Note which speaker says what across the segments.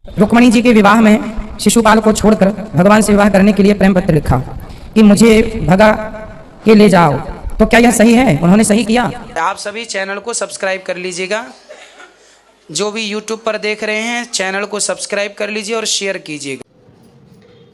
Speaker 1: रुक्मणी जी के विवाह में शिशुपाल को छोड़कर भगवान से विवाह करने के लिए प्रेम पत्र लिखा कि मुझे भगा के ले जाओ, तो क्या यह सही है? उन्होंने सही किया।
Speaker 2: आप सभी चैनल को सब्सक्राइब कर लीजिएगा। जो भी यूट्यूब पर देख रहे हैं चैनल को सब्सक्राइब कर लीजिए और शेयर कीजिएगा।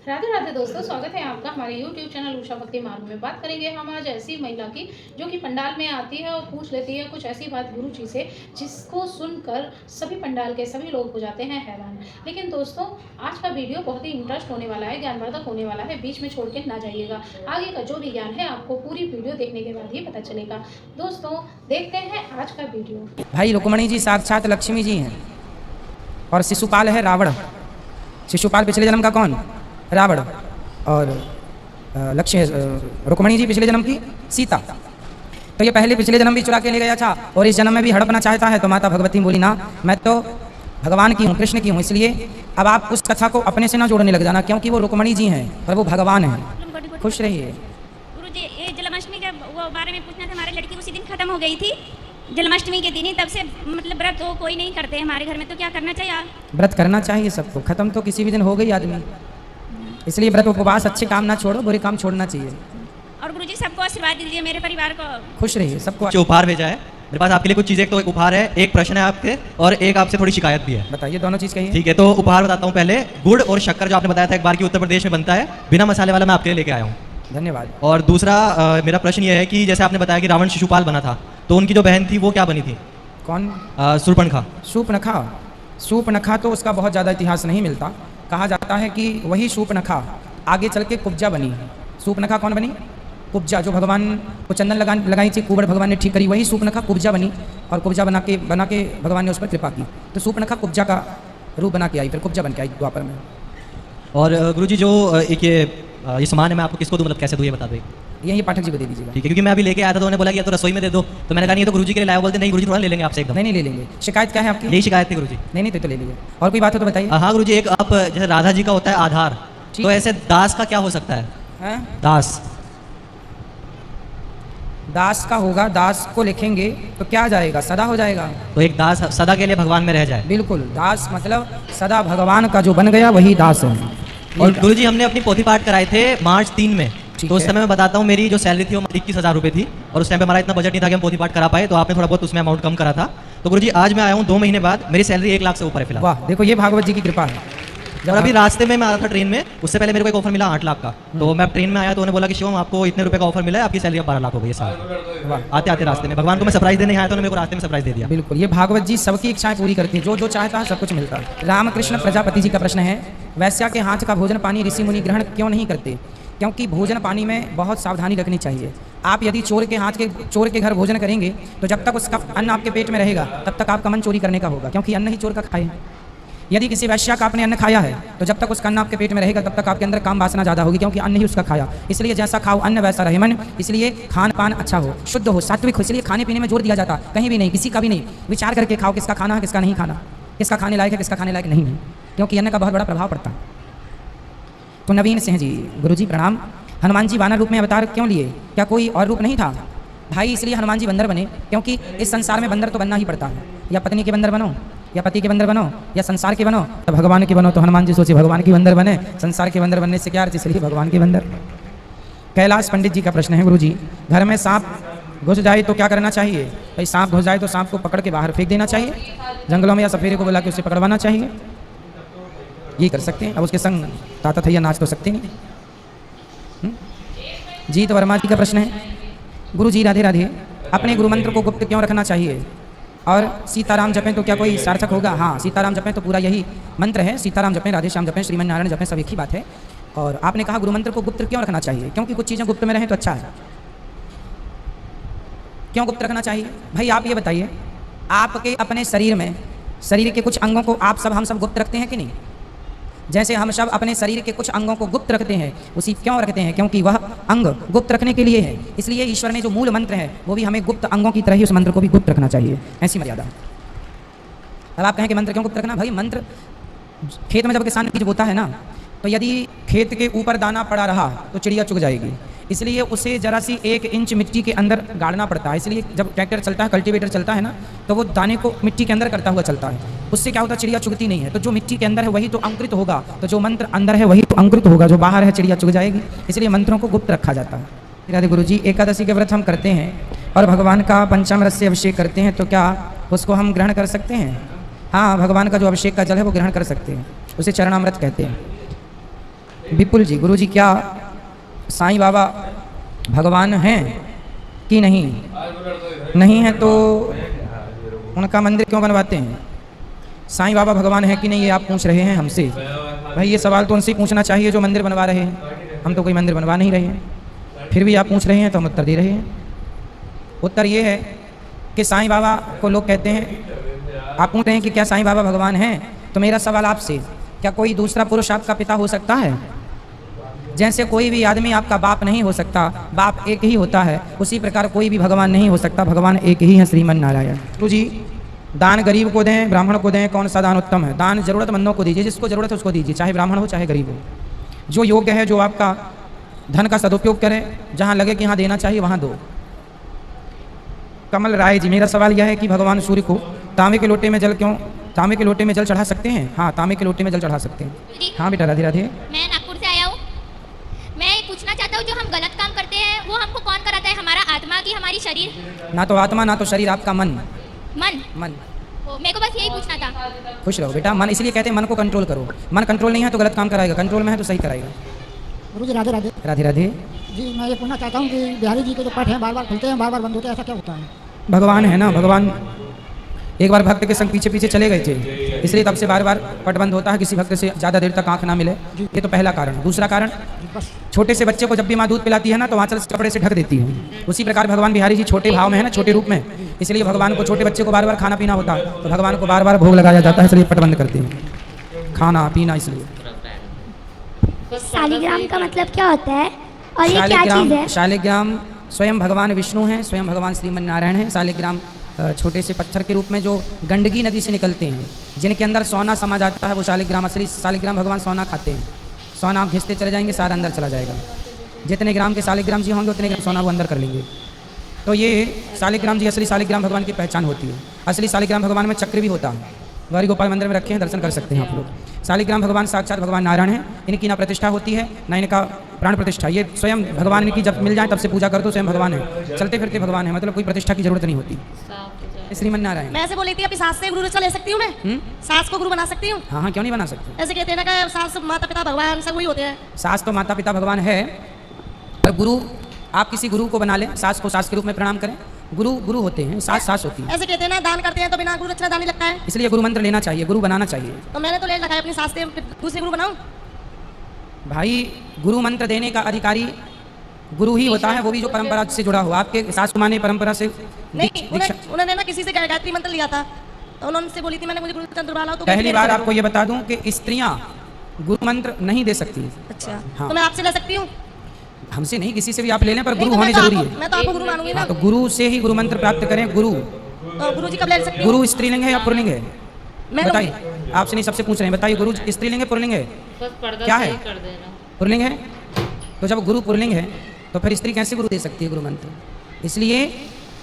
Speaker 3: राधे राधे दोस्तों, स्वागत है आपका हमारे YouTube चैनल उषा भक्ति मार्ग में। बात करेंगे हम आज ऐसी महिला की जो कि पंडाल में आती है और पूछ लेती है कुछ ऐसी बात गुरु जी से जिसको सुनकर सभी पंडाल के सभी लोग हो जाते हैं हैरान। लेकिन दोस्तों, आज का वीडियो बहुत ही इंटरेस्ट होने वाला है, ज्ञानवर्धक होने वाला है, बीच में छोड़ के ना जाइएगा। आगे का जो भी ज्ञान है आपको पूरी वीडियो देखने के बाद ही पता चलेगा। दोस्तों, देखते हैं आज का वीडियो।
Speaker 1: भाई, रुक्मणी जी साक्षात लक्ष्मी जी हैं और शिशुपाल है रावण। शिशुपाल पिछले जन्म का कौन? रावण। और रुक्मणी जी पिछले जन्म की सीता। तो ये पहले पिछले जन्म भी चुरा के ले गया था और इस जन्म में भी हड़पना चाहता है। तो माता भगवती बोली ना, मैं तो भगवान की हूँ, कृष्ण की हूँ, इसलिए अब आप उस कथा को अपने से ना जोड़ने लग जाना, क्योंकि वो रुक्मणी जी हैं और वो भगवान हैं। खुश रहिए।
Speaker 4: गुरु जी, ये जन्माष्टमी के वो बारे में पूछना था। हमारी लड़की उसी दिन खत्म हो गई थी, जन्माष्टमी के दिन ही। तब से मतलब व्रत तो कोई नहीं करते हमारे घर में, तो क्या करना चाहिए?
Speaker 1: व्रत करना चाहिए सबको। खत्म तो किसी भी दिन हो गई आदमी, इसलिए व्रत उपवास अच्छे काम ना छोड़ो, बुरे काम छोड़ना चाहिए।
Speaker 4: और गुरुजी सबको आशीर्वाद दीजिए, मेरे परिवार को।
Speaker 1: खुश रहिए सबको।
Speaker 5: जो उपहार भेजा है मेरे पास आपके लिए कुछ चीजें। एक तो एक उपहार है, एक प्रश्न है आपके, और एक आपसे थोड़ी शिकायत भी है।
Speaker 1: बताइए, दोनों चीज कहिए।
Speaker 5: ठीक है, तो उपहार बताता हूँ पहले। गुड़ और शक्कर जो आपने बताया था एक बार की उत्तर प्रदेश में बनता है, बिना मसाले वाला मैं आपके लिए लेके आया हूँ।
Speaker 1: धन्यवाद।
Speaker 5: और दूसरा मेरा प्रश्न ये है कि जैसे आपने बताया कि रावण शिशुपाल बना था, तो उनकी जो बहन थी वो क्या बनी थी?
Speaker 1: कौन?
Speaker 5: शूर्पणखा।
Speaker 1: शूर्पणखा। शूर्पणखा तो उसका बहुत ज़्यादा इतिहास नहीं मिलता। कहा जाता है कि वही शूर्पणखा आगे चल के कुब्जा बनी। शूर्पणखा कौन बनी? कुब्जा, जो भगवान को चंदन लगाई थी, कुबड़ भगवान ने ठीक करी, वही शूर्पणखा कुब्जा बनी। और कुब्जा बना के भगवान ने उस पर कृपा की, तो शूर्पणखा कुब्जा का रूप बना के आई, फिर कुब्जा बन के आई द्वापर में।
Speaker 5: और गुरुजी जो एक ये सामान है, मैं आपको किसको दूं, मतलब कैसे दूं, ये बता दो।
Speaker 1: यही पाठक जी को दे दीजिएगा।
Speaker 5: ठीक है, क्योंकि मैं अभी लेके आया था तो उन्होंने बोला कि या तो रसोई में दे दो, तो मैंने कहा नहीं, ये तो गुरुजी के लिए लाया। बोलते नहीं गुरुजी थोड़ा ले लेंगे आपसे एकदम।
Speaker 1: नहीं ले लेंगे। शिकायत क्या है आपकी?
Speaker 5: यही शिकायत थी गुरुजी।
Speaker 1: नहीं तो ले लीजिए। और कोई बात हो तो बताइए।
Speaker 5: हाँ गुरुजी, एक आप जैसे राधा जी का होता है आधार, तो ऐसे दास का क्या हो सकता है? दास।
Speaker 1: दास का होगा, दास को लिखेंगे तो क्या आ जाएगा? सदा हो जाएगा।
Speaker 5: तो एक दास सदा के लिए भगवान में रह जाए।
Speaker 1: बिल्कुल, दास मतलब सदा भगवान का जो बन गया वही दास है।
Speaker 5: और गुरुजी, हमने अपनी पोथी पाठ कराए थे मार्च 3 में। तो उस समय मैं बताता हूँ, मेरी जो सैलरी थी वो 21,000 रुपये थी, और उस टाइम पे हमारा इतना बजट नहीं था कि हम पोथी पाठ करा पाए, तो आपने थोड़ा बहुत उसमें अमाउंट कम करा था। तो गुरुजी, आज मैं आया हूँ 2 महीने बाद, मेरी सैलरी 1 लाख से ऊपर है फिलहाल।
Speaker 1: वाह, देखो ये भागवत जी की कृपा है।
Speaker 5: और अभी रास्ते में मैं आया था ट्रेन में, उससे पहले मेरे को एक ऑफर मिला 8 लाख का। तो मैं ट्रेन में आया तो उन्होंने बोला कि शिवम, आपको इतने रुपए का ऑफर मिला है, आपकी सैलरी अब 12 लाख हो गई है साल। आते आते रास्ते में भगवान को मैं सरप्राइज देने आया, तो मेरे को रास्ते में सरप्राइज दे दिया।
Speaker 1: बिल्कुल, ये भागवत जी सबकी इच्छाएं पूरी करती है। जो जो चाहता है सब कुछ मिलता है। रामकृष्ण प्रजापति जी का प्रश्न है, वैश्या के हाथ का भोजन पानी ऋषि मुनि ग्रहण क्यों नहीं करते? क्योंकि भोजन पानी में बहुत सावधानी रखनी चाहिए। आप यदि चोर के घर भोजन करेंगे तो जब तक उसका अन्न आपके पेट में रहेगा तब तक आपका मन चोरी करने का होगा, क्योंकि अन्न ही चोर का खाए। यदि किसी वैश्या का आपने अन्न खाया है तो जब तक उसका अन्न आपके पेट में रहेगा तब तक आपके अंदर काम वासना ज़्यादा होगी, क्योंकि अन्न ही उसका खाया। इसलिए जैसा खाओ अन्न वैसा रहे मन। इसलिए खान पान अच्छा हो, शुद्ध हो, सात्विक हो। इसलिए खाने पीने में जोर दिया जाता, कहीं भी नहीं, किसी का भी नहीं। विचार करके खाओ, किसका खाना है किसका नहीं खाना, किसका खाने लायक है किसका खाने लायक नहीं है, क्योंकि अन्न का बहुत बड़ा प्रभाव पड़ता है। तो नवीन सिंह जी, गुरुजी प्रणाम। हनुमान जी वानर रूप में अवतार क्यों लिए? क्या कोई और रूप नहीं था? भाई, इसलिए हनुमान जी बंदर बने क्योंकि इस संसार में बंदर तो बनना ही पड़ता है। या पत्नी के बंदर बनो, या पति के बंदर बनो, या संसार के बनो, तो भगवान के बनो। तो हनुमान जी सोचे भगवान के बंदर बने, संसार के बंदर बनने से क्या अर्थ, इसलिए भगवान के बंदर। कैलाश पंडित जी का प्रश्न है, गुरु जी, घर में सांप घुस जाए तो क्या करना चाहिए? भाई, सांप घुस जाए तो सांप को पकड़ के बाहर फेंक देना चाहिए, जंगलों में, या सफेरे को बुला के उसे पकड़वाना चाहिए। ये कर सकते हैं। अब उसके संग ताता थैया नाच तो सकते नहीं। जीत वर्मा जी का प्रश्न है, गुरु जी राधे राधे, अपने गुरु मंत्र को गुप्त क्यों रखना चाहिए? और सीताराम जपें तो क्या कोई सार्थक होगा? हाँ, सीताराम जपें तो पूरा यही मंत्र है। सीताराम जपें, राधे श्याम जपें, श्रीमन नारायण जपें, सब एक ही बात है। और आपने कहा गुरु मंत्र को गुप्त क्यों रखना चाहिए? क्योंकि कुछ चीज़ें गुप्त में रहें तो अच्छा है। क्यों गुप्त रखना चाहिए? भाई आप ये बताइए, आपके अपने शरीर के कुछ अंगों को हम सब गुप्त रखते हैं कि नहीं? जैसे हम सब अपने शरीर के कुछ अंगों को गुप्त रखते हैं, उसी क्यों रखते हैं? क्योंकि वह अंग गुप्त रखने के लिए है। इसलिए ईश्वर ने जो मूल मंत्र है वो भी हमें गुप्त अंगों की तरह ही उस मंत्र को भी गुप्त रखना चाहिए। ऐसी मर्यादा। अब आप कहें कि मंत्र क्यों गुप्त रखना? भाई, मंत्र खेत में जब किसान बीज बोता है ना, तो यदि खेत के ऊपर दाना पड़ा रहा तो चिड़िया चुग जाएगी। इसलिए उसे जरा सी 1 इंच मिट्टी के अंदर गाड़ना पड़ता है। इसलिए जब ट्रैक्टर चलता है, कल्टीवेटर चलता है ना, तो वो दाने को मिट्टी के अंदर करता हुआ चलता है। उससे क्या होता है, चिड़िया चुगती नहीं है। तो जो मिट्टी के अंदर है वही तो अंकुरित होगा, तो जो मंत्र अंदर है वही तो अंकुरित होगा, जो बाहर है चिड़िया चुग जाएगी। इसलिए मंत्रों को गुप्त रखा जाता है। राधे गुरु जी, एकादशी के व्रत हम करते हैं और भगवान का पंचामृत से अभिषेक करते हैं, तो क्या उसको हम ग्रहण कर सकते हैं? हाँ, भगवान का जो अभिषेक का जल है वो ग्रहण कर सकते हैं, उसे चरणामृत कहते हैं। विपुल जी, गुरु जी क्या साईं बाबा भगवान हैं कि नहीं? नहीं है तो उनका मंदिर क्यों बनवाते हैं? साईं बाबा भगवान है कि नहीं ये आप पूछ रहे हैं हमसे? भाई ये सवाल तो उनसे ही पूछना चाहिए जो मंदिर बनवा रहे हैं। हम तो कोई मंदिर बनवा नहीं रहे हैं, फिर भी आप पूछ रहे हैं तो हम उत्तर दे रहे हैं। उत्तर ये है कि साईं बाबा को लोग कहते हैं, आप पूछ रहे हैं कि क्या साईं बाबा भगवान हैं, तो मेरा सवाल आपसे, क्या कोई दूसरा पुरुष आपका पिता हो सकता है? जैसे कोई भी आदमी आपका बाप नहीं हो सकता, बाप एक ही होता है, उसी प्रकार कोई भी भगवान नहीं हो सकता, भगवान एक ही है, श्रीमन नारायण। तो जी, दान गरीब को दें, ब्राह्मण को दें, कौन सा दान उत्तम है? दान जरूरतमंदों को दीजिए, जिसको ज़रूरत है उसको दीजिए, चाहे ब्राह्मण हो चाहे गरीब हो। जो योग्य है, जो आपका धन का सदुपयोग करे, जहाँ लगे कि यहाँ देना चाहिए वहाँ दो। कमल राय जी, मेरा सवाल यह है कि भगवान सूर्य को तांबे के लोटे में जल चढ़ा सकते हैं? हाँ, तांबे के लोटे में जल चढ़ा सकते हैं। हाँ बेटा, राधे राधे।
Speaker 6: मैं नागपुर से आया हूँ। मैं ये पूछना चाहता हूँ, जो हम गलत काम करते हैं वो हमको कौन कराता है, हमारा आत्मा की हमारी शरीर?
Speaker 1: ना तो आत्मा ना तो शरीर, आपका मन।
Speaker 6: मन। मेरे को बस यही पूछना था।
Speaker 1: खुश रहो बेटा, मन इसलिए कहते हैं मन को कंट्रोल करो। मन कंट्रोल नहीं है तो गलत काम कराएगा, कंट्रोल में है तो सही कराएगा।
Speaker 7: गुरु जी राधे राधे।
Speaker 1: राधे राधे
Speaker 7: जी, मैं ये पूछना चाहता हूँ कि बिहारी जी के जो पट हैं बार बार खुलते हैं, बार बार बंद होते हैं, ऐसा क्या होता है?
Speaker 1: भगवान है ना, भगवान एक बार भक्त के संग पीछे पीछे चले गए थे, इसलिए तब से बार बार पट बंद होता है, किसी भक्त से ज़्यादा देर तक आंख ना मिले। ये तो पहला कारण। दूसरा कारण, छोटे से बच्चे को जब भी माँ दूध पिलाती है ना तो आंचल कपड़े से ढक देती है। उसी प्रकार भगवान बिहारी जी छोटे भाव में है ना, छोटे रूप में, इसलिए भगवान को छोटे बच्चे को बार बार खाना पीना होता है, तो भगवान को बार बार भोग लगाया जाता है, इसलिए पट बंद करते हैं, खाना पीना। इसलिए
Speaker 6: शालिग्राम का मतलब क्या होता है और ये क्या चीज़ है?
Speaker 1: शालिग्राम स्वयं भगवान विष्णु हैं, स्वयं भगवान श्रीमन नारायण हैं। शालिग्राम छोटे से पत्थर के रूप में जो गंडकी नदी से निकलते हैं, जिनके अंदर सोना समा जाता है, वो शालिग्राम। असली शालिग्राम भगवान सोना खाते हैं। सोना आप घिसते चले जाएंगे, सारा अंदर चला जाएगा। जितने ग्राम के शालिग्राम जी होंगे उतने ग्राम सोना वो अंदर कर लेंगे। तो ये शालिग्राम जी, असली शालिग्राम भगवान की पहचान होती है। असली शालिग्राम भगवान में चक्र भी होता है, गौरी गोपाल मंदिर में रखे हैं, दर्शन कर सकते हैं आप लोग। शालिग्राम भगवान साक्षात भगवान नारायण हैं, इनकी ना प्रतिष्ठा होती है ना इनका प्राण प्रतिष्ठा। ये स्वयं भगवान की जब मिल जाए तब से पूजा कर दो, स्वयं भगवान है, चलते फिरते भगवान है, मतलब कोई प्रतिष्ठा की जरूरत नहीं होती। श्रीमन नारायण।
Speaker 8: मैं ऐसे बोली थी, अपनी सास से गुरु रक्षा ले सकती हूँ मैं? सास को गुरु बना सकती हूँ?
Speaker 1: हाँ हाँ, क्यों नहीं बना सकते?
Speaker 8: ऐसे कहते हैं ना कि सास माता पिता भगवान सब वही होते हैं।
Speaker 1: सास तो माता पिता भगवान है, पर गुरु, आप किसी गुरु को बना लें, सास को सास के रूप में प्रणाम करें। गुरु गुरु होते हैं, सास सास होती है।
Speaker 8: ऐसे कहते हैं ना, दान करते हैं तो बिना गुरु रक्षा दान नहीं लगता है,
Speaker 1: इसलिए गुरु मंत्र लेना चाहिए, गुरु बनाना चाहिए।
Speaker 8: तो मैंने तो ले रखा है अपनी सास से, दूसरे गुरु बनाऊं?
Speaker 1: भाई गुरु मंत्र देने का अधिकारी गुरु ही होता है, वो भी जो परंपरा से जुड़ा हो। आपके सास माने परंपरा से
Speaker 8: नहीं, उन्होंने ना किसी से गायत्री मंत्र लिया था, तो उन्होंने से बोली थी मैंने, मुझे गुरु चंद्र वाला हो तो
Speaker 1: पहली बार आपको ये बता दूं कि स्त्रियां गुरु मंत्र नहीं दे सकती।
Speaker 8: अच्छा,
Speaker 1: हाँ।
Speaker 8: तो मैं आपसे ले सकती हूँ?
Speaker 1: हमसे नहीं, किसी से भी आप ले लें, पर गुरु
Speaker 8: तो
Speaker 1: होने जरूरी है।
Speaker 8: मैं तो आपको गुरु मानूंगी ना।
Speaker 1: तो गुरु से ही गुरु मंत्र प्राप्त करें। गुरु
Speaker 8: तो गुरु जी कब ले सकती हूँ?
Speaker 1: गुरु स्त्रीलिंग है या पुल्लिंग है? बताइए,
Speaker 8: मैं
Speaker 1: आपसे नहीं सबसे पूछ रहे हैं, बताइए गुरु स्त्रीलिंग है पुल्लिंग है? क्या है? पुल्लिंग है। तो जब गुरु पुल्लिंग है तो फिर स्त्री कैसे गुरु दे सकती है गुरु मंत्र? इसलिए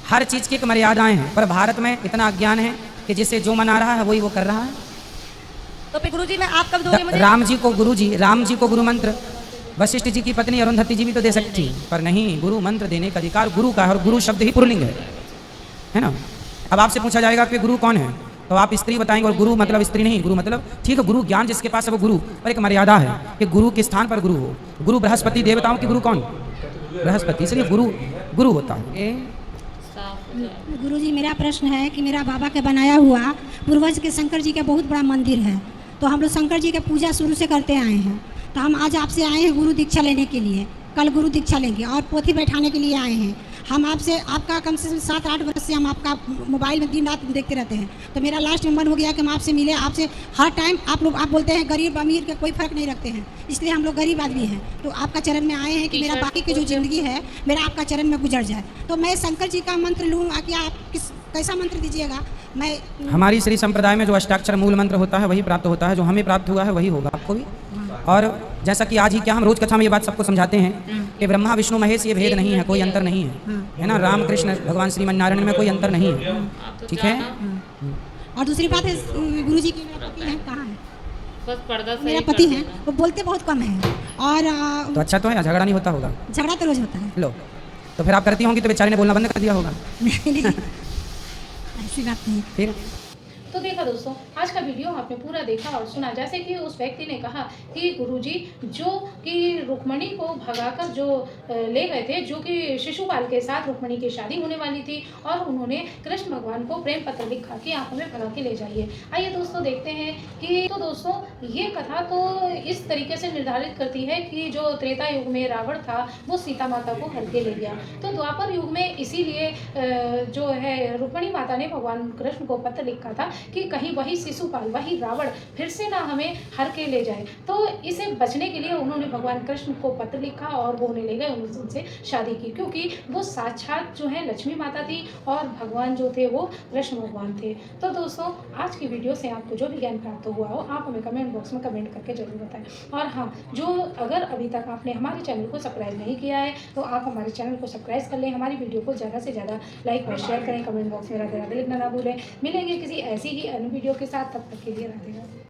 Speaker 1: हर चीज़ की एक मर्यादाएं हैं, पर भारत में इतना अज्ञान है कि जिसे जो मना रहा है वही वो कर रहा है।
Speaker 8: तो फिर गुरु जी मैं आप कब दोगे मुझे?
Speaker 1: राम जी को गुरु मंत्र वशिष्ठ जी की पत्नी अरुंधति जी भी तो दे सकती, पर नहीं, गुरु मंत्र देने का अधिकार गुरु का है, और गुरु शब्द ही पुल्लिंग है ना। अब आपसे पूछा जाएगा कि गुरु कौन है, तो आप स्त्री बताएंगे, और गुरु मतलब स्त्री नहीं, गुरु मतलब ठीक है, गुरु ज्ञान जिसके पास है वो गुरु, पर एक मर्यादा है कि गुरु के स्थान पर गुरु हो। गुरु बृहस्पति, देवताओं के गुरु कौन? बृहस्पति, इसलिए गुरु गुरु होता है।
Speaker 9: गुरु जी, मेरा प्रश्न है कि मेरा बाबा का बनाया हुआ पूर्वज के शंकर जी का बहुत बड़ा मंदिर है, तो हम लोग शंकर जी का पूजा शुरू से करते आए हैं, तो हम आज आपसे आए हैं गुरु दीक्षा लेने के लिए। कल गुरु दीक्षा लेंगे और पोथी बैठाने के लिए आए हैं। हम आपसे, आपका कम से कम 7-8 वर्ष से हम आपका मोबाइल में दिन रात देखते रहते हैं, तो मेरा लास्ट में मन हो गया कि हम आपसे मिले। आपसे हर टाइम आप बोलते हैं गरीब अमीर का कोई फ़र्क नहीं रखते हैं, इसलिए हम लोग गरीब आदमी हैं, तो आपका चरण में आए हैं कि मेरा बाकी की जो ज़िंदगी है मेरा आपका चरण में गुजर जाए। तो मैं शंकर जी का मंत्र लूँ कि आप कैसा मंत्र दीजिएगा? मैं
Speaker 1: हमारी श्री संप्रदाय में जो अष्टाक्षर मूल मंत्र होता है वही प्राप्त होता है, जो हमें प्राप्त हुआ है वही होगा आपको भी। और जैसा कि आज ही क्या हम रोज कथा में ये बात सबको समझाते हैं कि ब्रह्मा विष्णु महेश ये भेद नहीं है, कोई अंतर नहीं है ना। राम कृष्ण भगवान श्रीमन नारायण में कोई अंतर नहीं है, ठीक है।
Speaker 9: और दूसरी बात है गुरुजी की मेरा पति है, कहाँ है?
Speaker 3: बस पर्दा
Speaker 9: मेरा पति है, वो बोलते बहुत कम है और
Speaker 1: तो अच्छा तो है, झगड़ा नहीं होता होगा।
Speaker 9: झगड़ा तो रोज होता है।
Speaker 1: लो तो फिर आप करती होंगी तो बेचारे ने बोलना बंद कर दिया होगा।
Speaker 9: नहीं, ऐसी बात नहीं।
Speaker 1: फिर
Speaker 3: तो देखा दोस्तों, आज का वीडियो आपने पूरा देखा और सुना। जैसे कि उस व्यक्ति ने कहा कि गुरुजी जो कि रुक्मणी को भगाकर जो ले गए थे, जो कि शिशुपाल के साथ रुक्मणी की शादी होने वाली थी, और उन्होंने कृष्ण भगवान को प्रेम पत्र लिखा कि आप हमें भगा के ले जाइए। आइए दोस्तों देखते हैं कि तो दोस्तों ये कथा तो इस तरीके से निर्धारित करती है कि जो त्रेता युग में रावण था वो सीता माता को हर के ले गया। तो द्वापर युग में इसीलिए जो है रुक्मणी माता ने भगवान कृष्ण को पत्र लिखा था कि कहीं वही शिशुपाल, वही रावण फिर से ना हमें हर के ले जाए। तो इसे बचने के लिए उन्होंने भगवान कृष्ण को पत्र लिखा और वो उन्हें ले गए, उनसे शादी की, क्योंकि वो साक्षात जो है लक्ष्मी माता थी और भगवान जो थे वो कृष्ण भगवान थे। तो दोस्तों आज की वीडियो से आपको जो भी ज्ञान प्राप्त हुआ हो आप हमें कमेंट बॉक्स में कमेंट करके जरूर बताएं। और हाँ, जो अगर अभी तक आपने हमारे चैनल को सब्सक्राइब नहीं किया है तो आप हमारे चैनल को सब्सक्राइब कर लें, हमारी वीडियो को ज़्यादा से ज़्यादा लाइक और शेयर करें, कमेंट बॉक्स में राधे राधे लिखना ना भूलें। मिलेंगे किसी ऐसी ही अन्य वीडियो के साथ, तब तक के लिए राधे राधे।